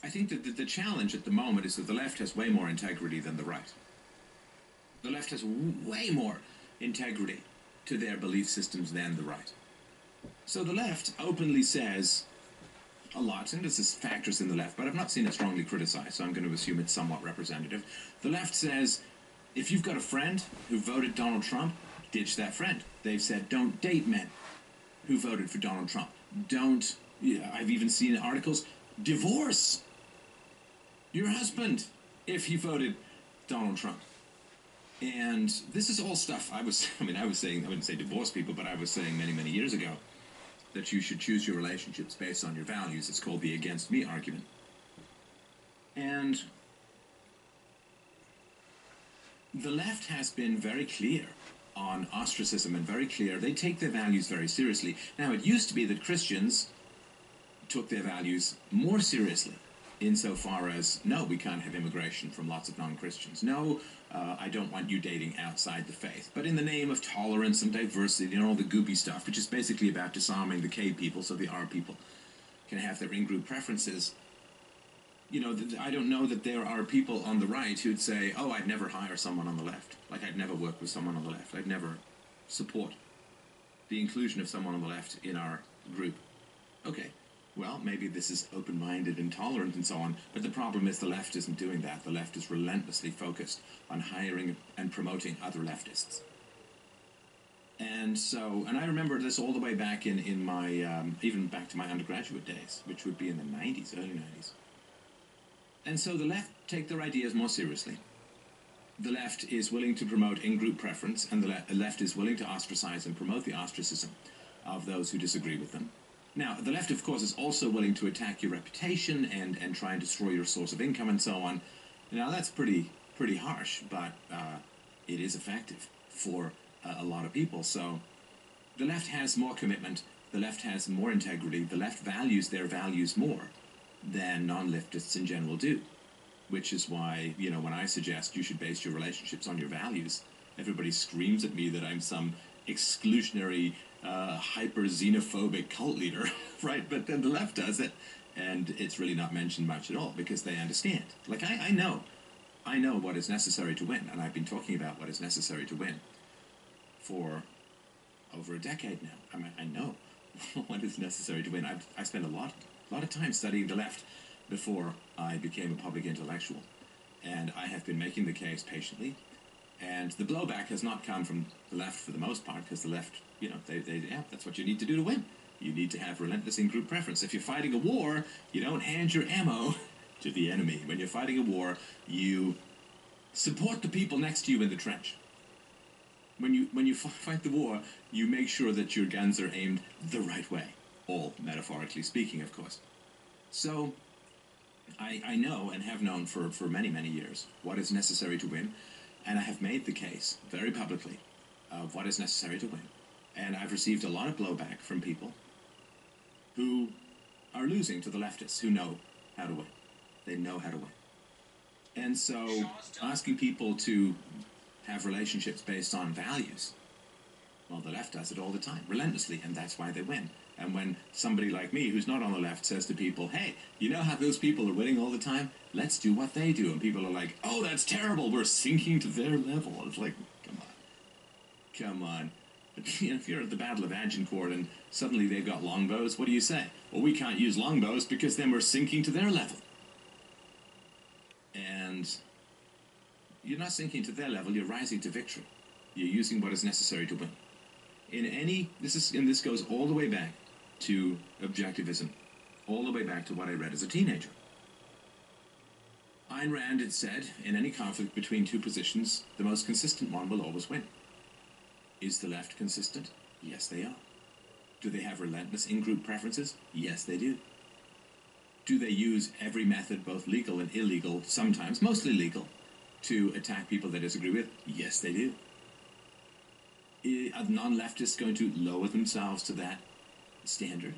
I think that the challenge at the moment is that the left has way more integrity than the right. The left has way more integrity to their belief systems than the right. So the left openly says a lot, and this is factors in the left, but I've not seen it strongly criticized, so I'm going to assume it's somewhat representative. The left says, if you've got a friend who voted Donald Trump, ditch that friend. They've said, don't date men who voted for Donald Trump. Don't, I've even seen articles, divorce your husband if he voted Donald Trump. And this is all stuff I was saying, I wouldn't say divorce people, but I was saying many, many years ago that you should choose your relationships based on your values. It's called the against me argument. And the left has been very clear on ostracism and very clear. They take their values very seriously. Now, it used to be that Christians took their values more seriously insofar as, no, we can't have immigration from lots of non-Christians. No, I don't want you dating outside the faith. But in the name of tolerance and diversity and all the goopy stuff, which is basically about disarming the K people so the R people can have their in-group preferences, you know, I don't know that there are people on the right who'd say, oh, I'd never hire someone on the left. Like, I'd never work with someone on the left. I'd never support the inclusion of someone on the left in our group. Okay. Well, maybe this is open-minded and tolerant and so on, but the problem is the left isn't doing that. The left is relentlessly focused on hiring and promoting other leftists. And so, and I remember this all the way back in my, even back to my undergraduate days, which would be in the 90s, early 90s. And so the left take their ideas more seriously. The left is willing to promote in-group preference, and the left is willing to ostracize and promote the ostracism of those who disagree with them. Now, the left, of course, is also willing to attack your reputation and try and destroy your source of income and so on. Now, that's pretty harsh, but it is effective for a lot of people. So the left has more commitment. The left has more integrity. The left values their values more than non-leftists in general do, which is why, you know, when I suggest you should base your relationships on your values, everybody screams at me that I'm some exclusionary hyper-xenophobic cult leader, right? But then the left does it, and it's really not mentioned much at all because they understand. Like, I know what is necessary to win, and I've been talking about what is necessary to win for over a decade now. I mean, I know what is necessary to win. I spent a lot of time studying the left before I became a public intellectual, and I have been making the case patiently. And the blowback has not come from the left for the most part, because the left, you know, yeah, that's what you need to do to win. You need to have relentless in-group preference. If you're fighting a war, you don't hand your ammo to the enemy. When you're fighting a war, you support the people next to you in the trench. When you fight the war, you make sure that your guns are aimed the right way. All metaphorically speaking, of course. So I know and have known for many, many years what is necessary to win. And I have made the case very publicly of what is necessary to win. And I've received a lot of blowback from people who are losing to the leftists, who know how to win. They know how to win. And so asking people to have relationships based on values, well, the left does it all the time, relentlessly, and that's why they win. And when somebody like me, who's not on the left, says to people, hey, you know how those people are winning all the time? Let's do what they do. And people are like, oh, that's terrible. We're sinking to their level. It's like, come on. If you're at the Battle of Agincourt and suddenly they've got longbows, what do you say? Well, we can't use longbows because then we're sinking to their level. And you're not sinking to their level. You're rising to victory. You're using what is necessary to win. This goes all the way back to objectivism, all the way back to what I read as a teenager. Ayn Rand had said, in any conflict between two positions, the most consistent one will always win. Is the left consistent? Yes, they are. Do they have relentless in-group preferences? Yes, they do. Do they use every method, both legal and illegal, sometimes, mostly legal, to attack people they disagree with? Yes, they do. Are non-leftists going to lower themselves to that standard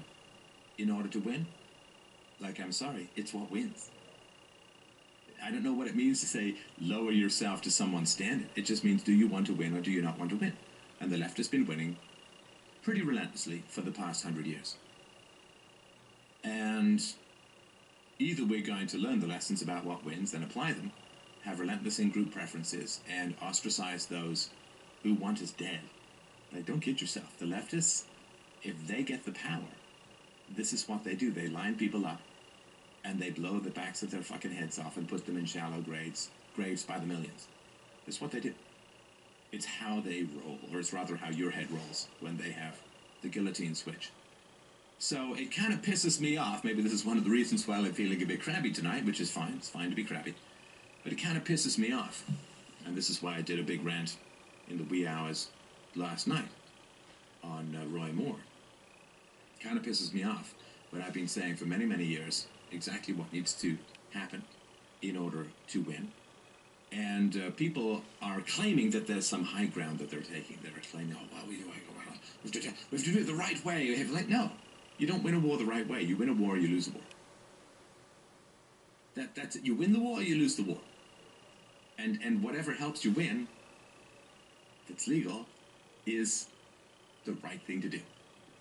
in order to win? Like, I'm sorry, it's what wins. I don't know what it means to say lower yourself to someone's standard. It just means, do you want to win or do you not want to win? And the left has been winning pretty relentlessly for the past 100 years. And Either we're going to learn the lessons about what wins and apply them, have relentless in-group preferences, and ostracize those who want us dead. Like, don't kid yourself. The leftists, if they get the power, this is what they do. They line people up, and they blow the backs of their fucking heads off and put them in shallow graves by the millions. That's what they do. It's how they roll, or it's rather how your head rolls when they have the guillotine switch. So it kind of pisses me off. Maybe this is one of the reasons why I'm feeling a bit crabby tonight, which is fine. It's fine to be crabby. But it kind of pisses me off. And this is why I did a big rant in the wee hours last night on Roy Moore. It kind of pisses me off what I've been saying for many, many years, exactly what needs to happen in order to win. And people are claiming that there's some high ground that they're taking. They're claiming, oh, well, we have to do it the right way. No, you don't win a war the right way. You win a war, you lose a war. That's it. You win the war, you lose the war. And whatever helps you win, that's legal, is the right thing to do.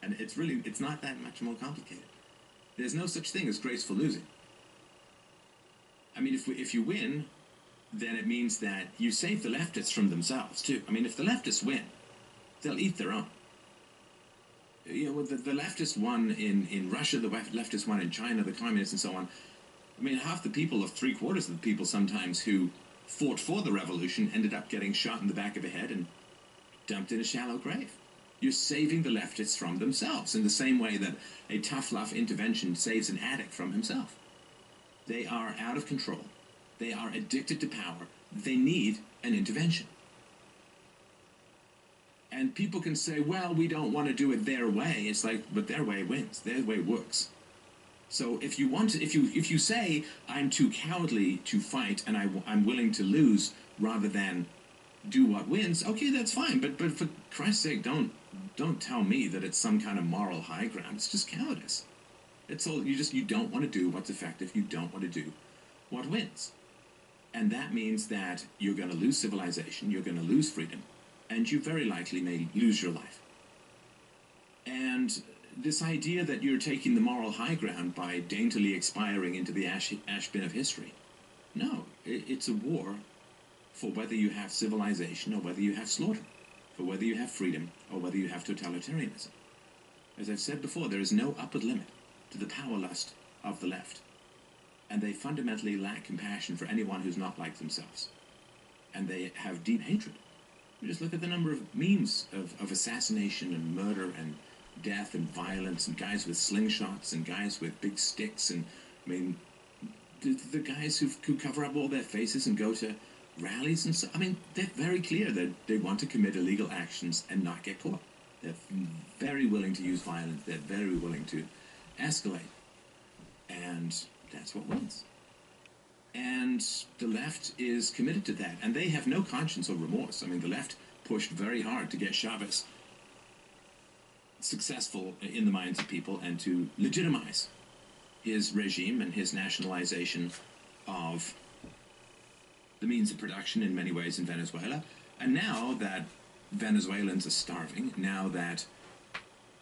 And it's not that much more complicated. There's no such thing as graceful losing. I mean, if you win, then it means that you save the leftists from themselves, too. I mean, if the leftists win, they'll eat their own. You know, the leftists won in Russia, the leftists won in China, the communists and so on. I mean, half the people, or 3/4 of the people sometimes, who fought for the revolution ended up getting shot in the back of the head and dumped in a shallow grave. You're saving the leftists from themselves in the same way that a tough love intervention saves an addict from himself. They are out of control. They are addicted to power. They need an intervention. And people can say, well, we don't want to do it their way. It's like, but their way wins. Their way works. So if you say, I'm too cowardly to fight and I'm willing to lose rather than do what wins, okay, that's fine. But for Christ's sake, don't tell me that it's some kind of moral high ground. It's just cowardice. It's all, you don't want to do what's effective. You don't want to do what wins. And that means that you're going to lose civilization, you're going to lose freedom, and you very likely may lose your life. And this idea that you're taking the moral high ground by daintily expiring into the ash bin of history, no, it's a war for whether you have civilization or whether you have slaughter, for whether you have freedom or whether you have totalitarianism. As I've said before, there is no upper limit to the power lust of the left. And they fundamentally lack compassion for anyone who's not like themselves. And they have deep hatred. You just look at the number of memes of assassination and murder and death and violence and guys with slingshots and guys with big sticks and, I mean, the guys who cover up all their faces and go to rallies and so, I mean, they're very clear that they want to commit illegal actions and not get caught. They're very willing to use violence. They're very willing to escalate. And that's what wins. And the left is committed to that. And they have no conscience or remorse. I mean, the left pushed very hard to get Chavez successful in the minds of people and to legitimize his regime and his nationalization of the means of production in many ways in Venezuela. And now that Venezuelans are starving, now that,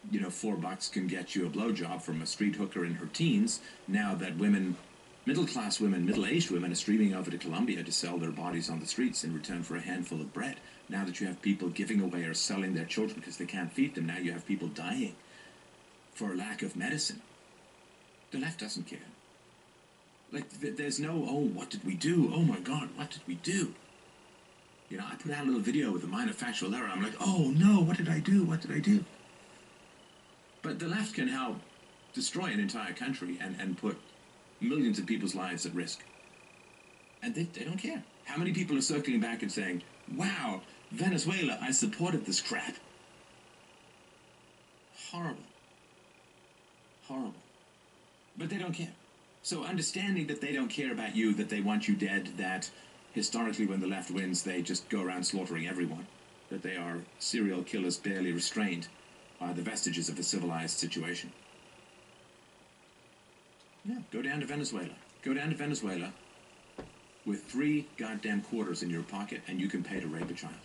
you know, $4 can get you a blowjob from a street hooker in her teens, now that women, middle-class women, middle-aged women are streaming over to Colombia to sell their bodies on the streets in return for a handful of bread, now that you have people giving away or selling their children because they can't feed them, now you have people dying for lack of medicine, the left doesn't care. Like, there's no, oh, what did we do? Oh my God, what did we do? You know, I put out a little video with a minor factual error. I'm like, oh no, what did I do? What did I do? But the left can help destroy an entire country and put millions of people's lives at risk. And they don't care. How many people are circling back and saying, wow, Venezuela, I supported this crap. Horrible. Horrible. But they don't care. So understanding that they don't care about you, that they want you dead, that historically when the left wins, they just go around slaughtering everyone, that they are serial killers barely restrained by the vestiges of a civilized situation. Yeah, go down to Venezuela. Go down to Venezuela with 3 goddamn quarters in your pocket and you can pay to rape a child.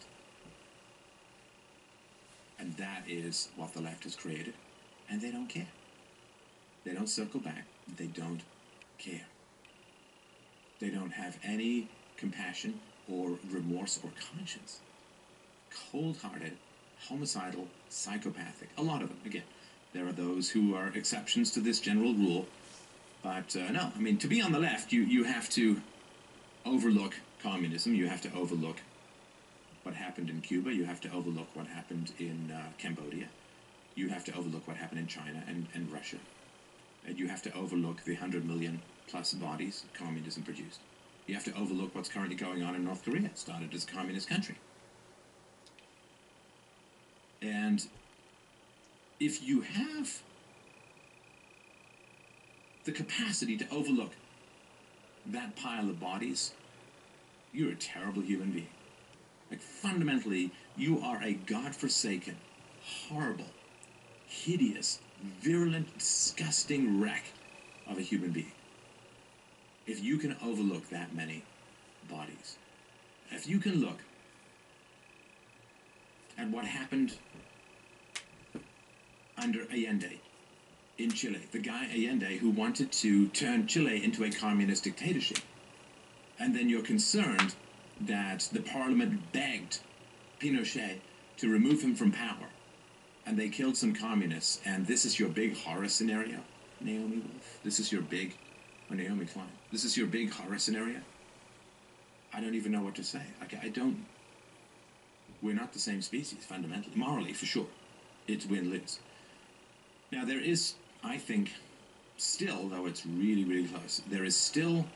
And that is what the left has created. And they don't care. They don't circle back. They don't care. They don't have any compassion or remorse or conscience. Cold-hearted, homicidal, psychopathic. A lot of them, again. There are those who are exceptions to this general rule. But no, I mean, to be on the left, you have to overlook communism. You have to overlook what happened in Cuba. You have to overlook what happened in Cambodia. You have to overlook what happened in China and Russia. And you have to overlook the 100 million plus bodies communism produced. You have to overlook what's currently going on in North Korea. It started as a communist country. And if you have the capacity to overlook that pile of bodies, you're a terrible human being. Like, fundamentally, you are a godforsaken, horrible, hideous, virulent, disgusting wreck of a human being. If you can overlook that many bodies, if you can look at what happened under Allende in Chile, the guy Allende who wanted to turn Chile into a communist dictatorship, and then you're concerned that the parliament begged Pinochet to remove him from power, and they killed some communists, and this is your big horror scenario, Naomi Wolf? This is your big, or Naomi Klein, this is your big horror scenario? I don't even know what to say. We're not the same species, fundamentally. Morally, for sure. It's win-lose. Now, there is, I think, still, though it's really, really close, there is still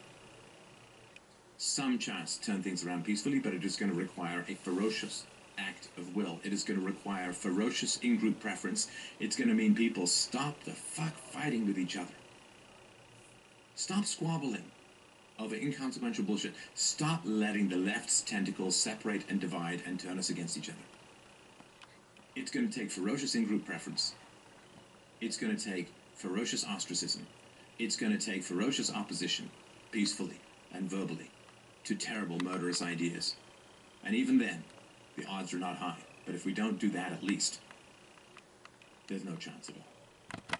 some chance to turn things around peacefully, but it is going to require a ferocious act of will. It is going to require ferocious in-group preference. It's going to mean people stop the fuck fighting with each other. Stop squabbling over inconsequential bullshit. Stop letting the left's tentacles separate and divide and turn us against each other. It's going to take ferocious in-group preference. It's going to take ferocious ostracism. It's going to take ferocious opposition, peacefully and verbally, to terrible murderous ideas. And even then, the odds are not high. But if we don't do that, at least, there's no chance at all.